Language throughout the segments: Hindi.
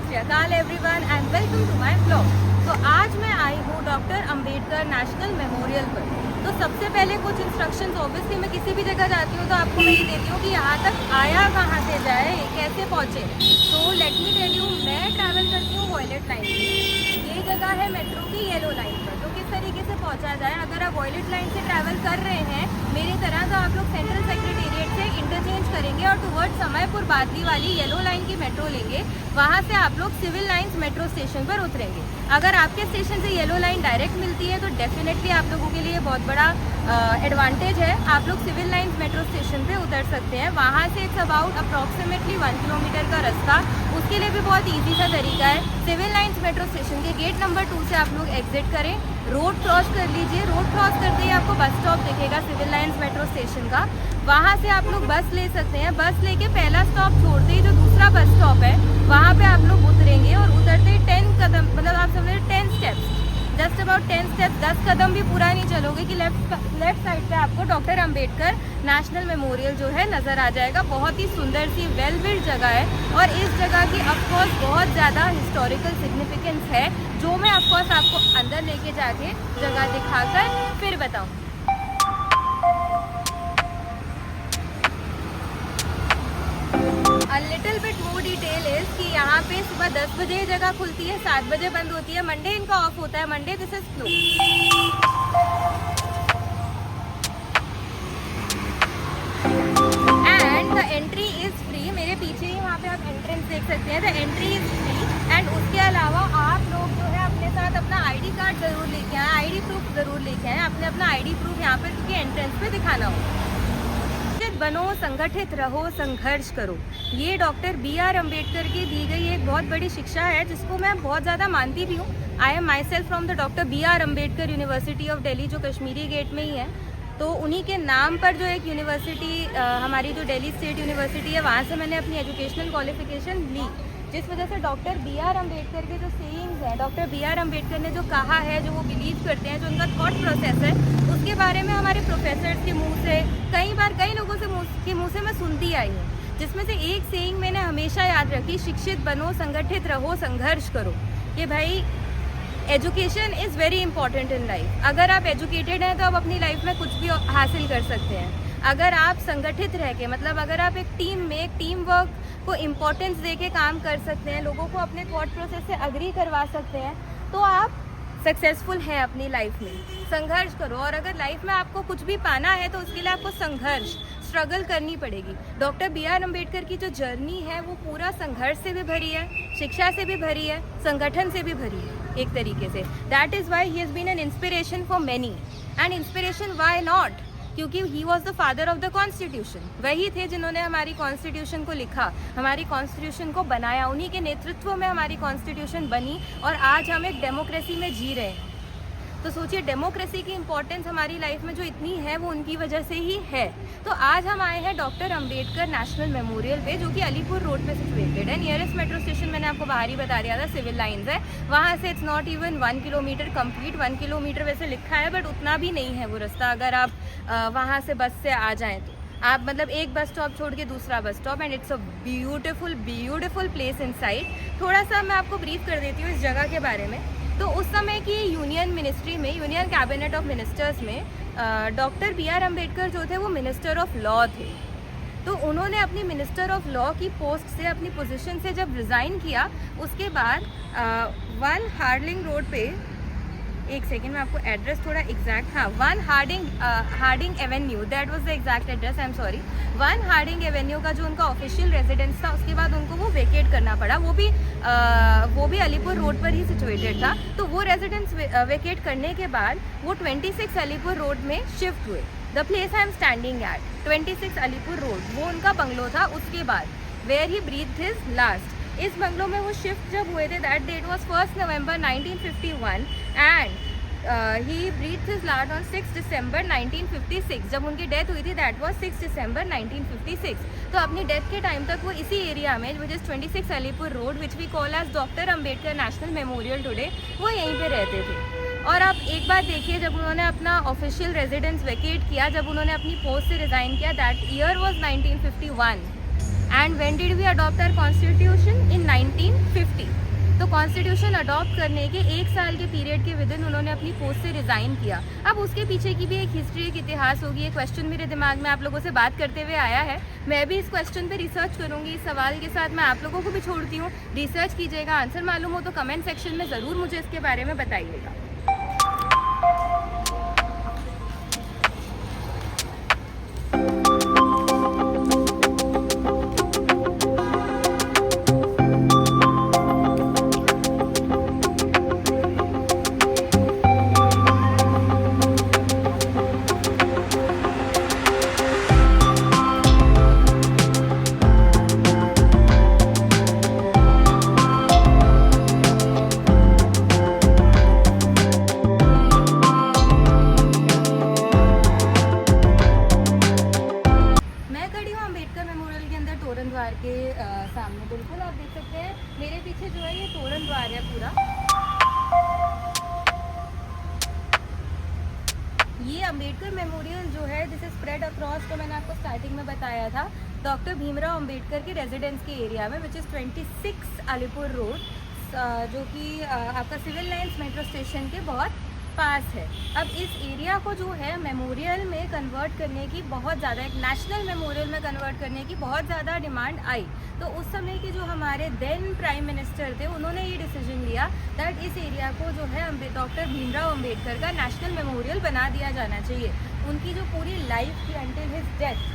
Shri Akal everyone and welcome to my blog. तो आज मैं आई हूँ डॉक्टर अंबेडकर नेशनल मेमोरियल पर। तो सबसे पहले कुछ इंस्ट्रक्शंस, ऑब्वियसली मैं किसी भी जगह जाती हूँ तो आपको मैं ये देती हूँ कि यहाँ तक आया कहाँ से जाए, कैसे पहुँचे। तो लेट मी टेल यू, मैं ट्रैवल करती हूँ वॉयलेट लाइन से। ये जगह है मेट्रो की येलो लाइन पर। तो किस तरीके से पहुँचा जाए, अगर आप वॉयलेट लाइन से ट्रैवल कर रहे हैं मेरी तरह, तो आप लोग सेंट्रल सेक्रेटेरिएट से इंटरचेंज करेंगे और टुवर्ड समयपुर बादली वाली येलो लाइन की मेट्रो लेंगे। वहाँ से आप लोग सिविल लाइंस मेट्रो स्टेशन पर उतरेंगे। अगर आपके स्टेशन से येलो लाइन डायरेक्ट मिलती है तो डेफिनेटली आप लोगों के लिए बहुत बड़ा एडवांटेज है। आप लोग सिविल लाइंस मेट्रो स्टेशन पे उतर सकते हैं। वहाँ से इट्स अबाउट अप्रॉक्सीमेटली 1 किलोमीटर का रास्ता। उसके लिए भी बहुत ईजी सा तरीका है। सिविल लाइंस मेट्रो स्टेशन के गेट नंबर 2 से आप लोग एग्जिट करें, रोड क्रॉस कर लीजिए। रोड क्रॉस करते ही आपको बस स्टॉप दिखेगा सिविल लाइंस मेट्रो स्टेशन का। वहाँ से आप लोग बस ले सकते हैं। बस लेके पहला स्टॉप छोड़ते ही जो दूसरा बस स्टॉप है वहाँ पे आप लोग उतरेंगे और उतरते ही 10 कदम, मतलब आप समझ 10 स्टेप्स, जस्ट अबाउट 10 स्टेप्स, 10 कदम भी पूरा नहीं चलोगे कि लेफ्ट साइड पे आपको डॉक्टर अंबेडकर नेशनल मेमोरियल जो है नज़र आ जाएगा। बहुत ही सुंदर सी वेल बिल्ड जगह है और इस जगह की ऑफकोर्स बहुत ज़्यादा हिस्टोरिकल सिग्निफिकेंस है, जो मैं ऑफकोर्स आपको अंदर लेके जाके जगह दिखाकर फिर बताऊँ। A little bit more detail is कि यहाँ पे सुबह 10 बजे जगह खुलती है, 7 बजे बंद होती है। मंडे इनका ऑफ होता है, Monday this is close. And the entry is free. मेरे पीछे ही वहाँ पे आप एंट्रेंस देख सकते हैं। The entry is free and उसके अलावा आप लोग जो है अपने साथ अपना आईडी कार्ड जरूर लेके आए, आईडी प्रूफ जरूर लेके आए। आपने अपना आईडी प्रूफ यहाँ पे क्योंकि एंट्रेंस पे दिखाना हो। बनो, संगठित रहो, संघर्ष करो। ये डॉक्टर BR अम्बेडकर की दी गई एक बहुत बड़ी शिक्षा है जिसको मैं बहुत ज़्यादा मानती भी हूँ। I am my self from the doctor BR Ambedkar university of Delhi, जो कश्मीरी गेट में ही है। तो उन्हीं के नाम पर जो एक यूनिवर्सिटी हमारी जो दिल्ली स्टेट यूनिवर्सिटी है, वहाँ से मैंने अपनी एजुकेशनल क्वालिफिकेशन ली। जिस वजह से डॉक्टर BR अम्बेडकर के जो सेइंग्स हैं, डॉक्टर BR अम्बेडकर ने जो कहा है, जो वो बिलीव करते हैं, जो उनका थॉट प्रोसेस है, उसके बारे में हमारे प्रोफेसर्स के मुंह से कई लोगों के मुंह से मैं सुनती आई हूँ। जिसमें से एक सेइंग मैंने हमेशा याद रखी, शिक्षित बनो, संगठित रहो, संघर्ष करो। कि भाई education is very important in life. अगर आप एजुकेटेड हैं तो आप अपनी लाइफ में कुछ भी हासिल कर सकते हैं। अगर आप संगठित रह के, मतलब अगर आप एक टीम में, एक टीम वर्क को इम्पोर्टेंस दे के काम कर सकते हैं, लोगों को अपने थॉट प्रोसेस से अग्री करवा सकते हैं, तो आप सक्सेसफुल हैं अपनी लाइफ में। संघर्ष करो। और अगर लाइफ में आपको कुछ भी पाना है तो उसके लिए आपको संघर्ष, स्ट्रगल करनी पड़ेगी। डॉक्टर BR अम्बेडकर की जो जर्नी है वो पूरा संघर्ष से भी भरी है, शिक्षा से भी भरी है, संगठन से भी भरी है एक तरीके से। That is why he has been an inspiration for many. And inspiration why not? क्योंकि he was the father of the constitution. वही थे जिन्होंने हमारी कॉन्स्टिट्यूशन को लिखा, हमारी कॉन्स्टिट्यूशन को बनाया। उन्हीं के नेतृत्व में हमारी कॉन्स्टिट्यूशन बनी और आज हम एक डेमोक्रेसी में जी रहे हैं। तो सोचिए, डेमोक्रेसी की इंपॉर्टेंस हमारी लाइफ में जो इतनी है वो उनकी वजह से ही है। तो आज हम आए हैं डॉक्टर अंबेडकर नेशनल मेमोरियल पे, जो कि अलीपुर रोड पे सिचुएटेड है। नियरेस्ट मेट्रो स्टेशन मैंने आपको बाहर ही बता दिया था, सिविल लाइंस है। वहाँ से it's not even 1 kilometre complete. 1 kilometre वैसे लिखा है बट उतना भी नहीं है वो रास्ता। अगर आप वहाँ से बस से आ जाएँ तो आप, मतलब एक बस स्टॉप छोड़ के दूसरा bus stop. And it's a beautiful place inside. थोड़ा सा मैं आपको ब्रीफ कर देती हूँ इस जगह के बारे में। तो उस समय की यूनियन मिनिस्ट्री में, यूनियन कैबिनेट ऑफ मिनिस्टर्स में डॉक्टर BR अम्बेडकर जो थे वो मिनिस्टर ऑफ लॉ थे। तो उन्होंने अपनी मिनिस्टर ऑफ लॉ की पोस्ट से, अपनी पोजीशन से जब रिज़ाइन किया, उसके बाद 1 हार्डिंग रोड पे, एक सेकेंड मैं आपको एड्रेस थोड़ा exact, 1 Harding avenue, that was the exact address, I am sorry. 1 Harding avenue का जो उनका ऑफिशियल रेजिडेंस था, उसके बाद उनको वो वेकेट करना पड़ा। वो भी अलीपुर रोड पर ही सिचुएटेड था। तो वो रेजिडेंस वेकेट करने के बाद वो 26 अलीपुर रोड में शिफ्ट हुए। The place I am standing at, 26 Alipur road, वो उनका बंगलो था। उसके बाद where he breathe his last, इस बंगलो में वो शिफ्ट जब हुए थे, that date was 1 November 1951 and he breathe his last on 6 December 1956। जब उनकी डेथ हुई थी दैट वाज 6 दिसंबर 1956। तो अपनी डेथ के टाइम तक वो इसी एरिया में, which is 26 Alipur road, which we call as doctor Ambedkar national memorial today, वो यहीं पे रहते थे। और आप एक बात देखिए, जब उन्होंने अपना ऑफिशियल रेजिडेंस वेकेट किया, जब उन्होंने अपनी पोस्ट से रिज़ाइन किया, that year was 1951 and when did we adopt our constitution? In 1950। Constitution adopt करने के 1 साल के पीरियड के विदिन उन्होंने अपनी पोस्ट से रिज़ाइन किया। अब उसके पीछे की भी एक हिस्ट्री, एक इतिहास होगी। एक क्वेश्चन मेरे दिमाग में आप लोगों से बात करते हुए आया है, मैं भी इस क्वेश्चन पे रिसर्च करूँगी। इस सवाल के साथ मैं आप लोगों को भी छोड़ती हूँ, रिसर्च कीजिएगा। आंसर मालूम हो तो कमेंट सेक्शन में ज़रूर मुझे इसके बारे में बताइएगा। तोरण द्वार के सामने बिल्कुल आप देख सकते हैं, मेरे पीछे जो है ये तोरण द्वार है पूरा। ये अंबेडकर मेमोरियल जो है जिसे स्प्रेड अक्रॉस, तो मैंने आपको स्टार्टिंग में बताया था, डॉक्टर भीमराव अंबेडकर के रेजिडेंस के एरिया में, विच इज़ 26 अलीपुर रोड, जो कि आपका सिविल लाइन्स मेट्रो स्टेशन के बहुत पास है। अब इस एरिया को जो है मेमोरियल में कन्वर्ट करने की बहुत ज़्यादा, एक नेशनल मेमोरियल में कन्वर्ट करने की बहुत ज़्यादा डिमांड आई। तो उस समय के जो हमारे देन प्राइम मिनिस्टर थे, उन्होंने ये डिसीजन लिया दैट इस एरिया को जो है डॉक्टर भीमराव अंबेडकर का नेशनल मेमोरियल बना दिया जाना चाहिए। उनकी जो पूरी लाइफ थी अंटिल हिज डेथ,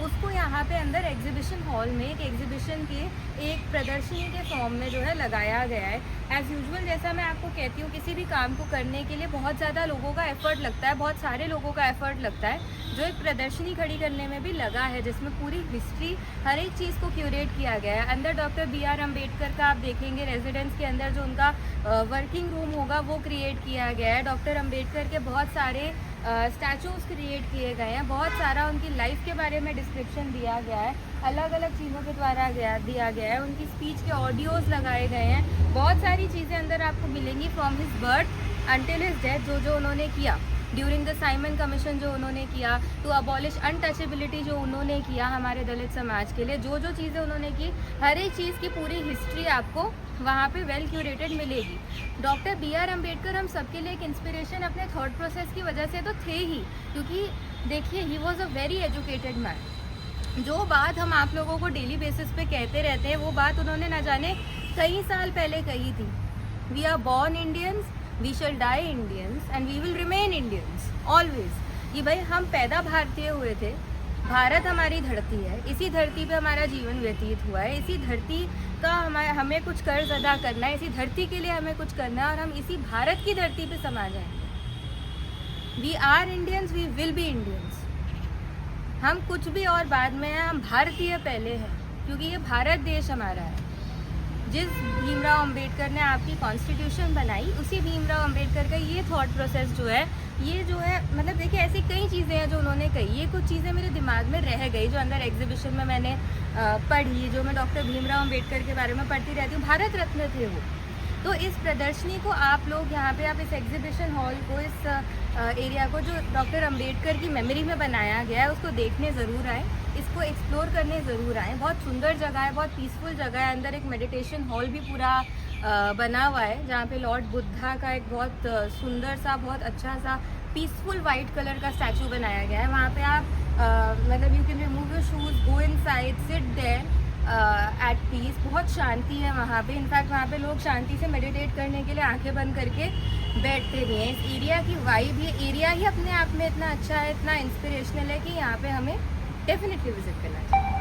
उसको यहाँ पे अंदर एग्जीबिशन हॉल में एक एग्जीबिशन के एक प्रदर्शनी के फॉर्म में जो है लगाया गया है। एज़ यूजुअल, जैसा मैं आपको कहती हूँ, किसी भी काम को करने के लिए बहुत ज़्यादा लोगों का एफर्ट लगता है, बहुत सारे लोगों का एफर्ट लगता है, जो एक प्रदर्शनी खड़ी करने में भी लगा है, जिसमें पूरी हिस्ट्री, हर एक चीज़ को क्यूरेट किया गया है। अंदर डॉक्टर BR अम्बेडकर का आप देखेंगे रेजिडेंस के अंदर जो उनका वर्किंग रूम होगा वो क्रिएट किया गया है। डॉक्टर अम्बेडकर के बहुत सारे स्टैचूज़ क्रिएट किए गए हैं, बहुत सारा उनकी लाइफ के बारे में डिस्क्रिप्शन दिया गया है, अलग अलग चीज़ों के द्वारा दिया गया है, उनकी स्पीच के ऑडियोज़ लगाए गए हैं। बहुत सारी चीज़ें अंदर आपको मिलेंगी from his birth until his death, जो उन्होंने किया ड्यूरिंग द साइमन कमीशन, जो उन्होंने किया टू अबॉलिश अनटचेबिलिटी, जो उन्होंने किया हमारे दलित समाज के लिए, जो चीज़ें उन्होंने की, हर एक चीज़ की पूरी हिस्ट्री आपको वहाँ पे वेल क्यूरेटेड मिलेगी। डॉक्टर BR अम्बेडकर हम सबके लिए एक इंस्पिरेशन अपने थॉट प्रोसेस की वजह से तो थे ही, क्योंकि देखिए he was a very educated man. जो बात हम आप लोगों को डेली बेसिस पे कहते रहते हैं, वो बात उन्होंने न जाने कई साल पहले कही थी। We are born Indians, we shall die Indians and we will remain Indians always. कि भाई हम पैदा भारतीय हुए थे, भारत हमारी धरती है, इसी धरती पे हमारा जीवन व्यतीत हुआ है, इसी धरती का हमें कुछ कर्ज अदा करना है, इसी धरती के लिए हमें कुछ करना है, और हम इसी भारत की धरती पे समा जाएंगे। We are Indians, we will be Indians. हम कुछ भी और बाद में हैं, हम भारतीय पहले हैं, क्योंकि ये भारत देश हमारा है। जिस भीमराव अंबेडकर ने आपकी कॉन्स्टिट्यूशन बनाई, उसी भीमराव अंबेडकर का ये थॉट प्रोसेस जो है, ये जो है, मतलब देखिए ऐसी कई चीज़ें हैं जो उन्होंने कही। ये कुछ चीज़ें मेरे दिमाग में रह गई, जो अंदर एग्जीबिशन में मैंने पढ़ी, जो मैं डॉक्टर भीमराव अंबेडकर के बारे में पढ़ती रहती हूँ। भारत रत्न थे वो। तो इस प्रदर्शनी को आप लोग यहाँ पे, आप इस एग्जीबिशन हॉल को, इस एरिया को जो डॉक्टर अंबेडकर की मेमोरी में बनाया गया है, उसको देखने ज़रूर आए, इसको एक्सप्लोर करने ज़रूर आए। बहुत सुंदर जगह है, बहुत पीसफुल जगह है। अंदर एक मेडिटेशन हॉल भी पूरा बना हुआ है, जहाँ पे लॉर्ड बुद्धा का एक बहुत सुंदर सा, बहुत अच्छा सा पीसफुल वाइट कलर का स्टैचू बनाया गया है। वहाँ पे आप मतलब you can remove your shoes, go inside, sit there at peace. बहुत शांति है वहाँ पे। इनफैक्ट वहाँ पे लोग शांति से मेडिटेट करने के लिए आंखें बंद करके बैठते भी हैं। इस एरिया की वाइब, ये एरिया ही अपने आप में इतना अच्छा है, इतना इंस्पिरेशनल है कि यहाँ पे हमें डेफिनेटली विजिट करना चाहिए।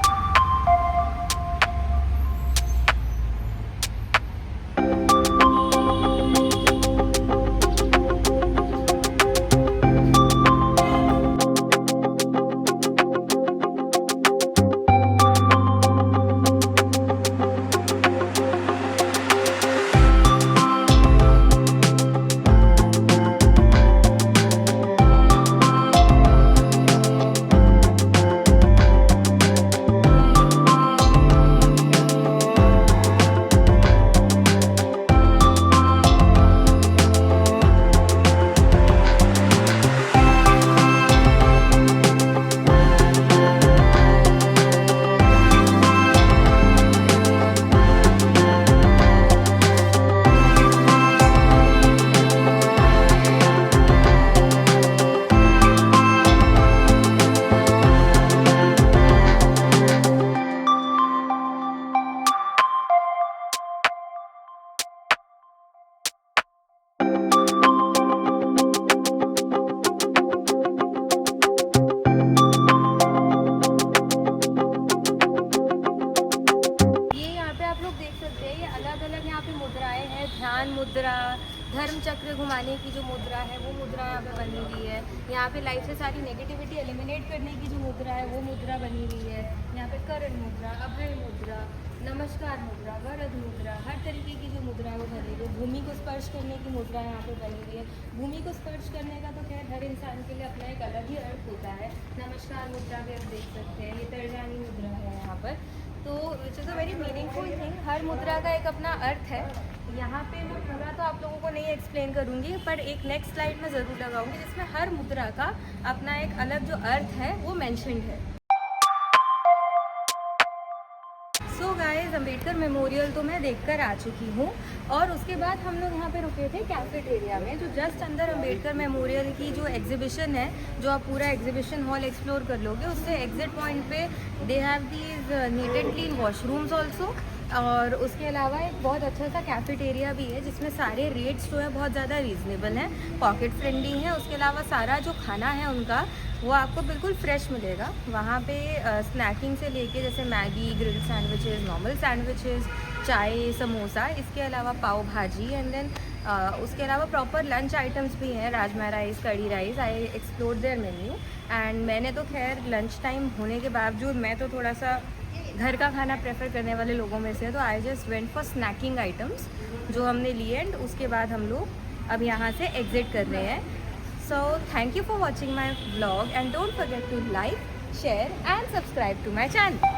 मुद्राएं हैं, ध्यान मुद्रा, धर्म चक्र घुमाने की जो मुद्रा है वो मुद्रा यहाँ पे बनी हुई है। यहाँ पे लाइफ से सारी नेगेटिविटी एलिमिनेट करने की जो मुद्रा है वो मुद्रा बनी हुई है। यहाँ पे करण मुद्रा, अभय मुद्रा, नमस्कार मुद्रा, वरद मुद्रा, हर तरीके की जो मुद्रा है वो बनी हुई है। भूमि को स्पर्श करने की मुद्रा यहाँ पे बनी हुई है। भूमि को स्पर्श करने का तो खैर हर इंसान के लिए अपना एक अलग ही अर्थ होता है। नमस्कार मुद्रा भी आप देख सकते हैं, ये तर्जनी मुद्रा है यहाँ पर, तो which is a very meaningful thing. हर मुद्रा का एक अपना अर्थ है। यहाँ पे मैं पूरा तो आप लोगों को नहीं एक्सप्लेन करूँगी, पर एक नेक्स्ट स्लाइड में ज़रूर लगाऊंगी जिसमें हर मुद्रा का अपना एक अलग जो अर्थ है वो मेंशन्ड है। सो गाइस, अम्बेडकर मेमोरियल तो मैं देखकर आ चुकी हूँ और उसके बाद हम लोग यहाँ पे रुके थे कैफेटेरिया में, जो जस्ट अंदर अम्बेडकर मेमोरियल की जो एग्जीबिशन है, जो आप पूरा एग्जीबिशन हॉल एक्सप्लोर कर लोगे, उससे एग्जिट पॉइंट पे they have these neat and clean washrooms also, और उसके अलावा एक बहुत अच्छा सा कैफेटेरिया भी है जिसमें सारे रेट्स जो है बहुत ज़्यादा रीज़नेबल हैं, पॉकेट फ्रेंडली हैं। उसके अलावा सारा जो खाना है उनका वो आपको बिल्कुल फ्रेश मिलेगा। वहाँ पे स्नैकिंग से लेके जैसे Maggi, grill sandwiches, normal sandwiches, चाय, समोसा, इसके अलावा पाव भाजी, एंड देन उसके अलावा प्रॉपर लंच आइटम्स भी हैं, राजमा राइस, कड़ी rice. I explore their menu and मैंने तो खैर लंच टाइम होने के बावजूद मैं तो थोड़ा सा घर का खाना प्रेफर करने वाले लोगों में से, तो I just went for snacking items जो हमने लिए, एंड उसके बाद हम लोग अब यहाँ से एग्जिट कर रहे हैं। So thank you for watching my vlog and don't forget to like, share and subscribe to my channel.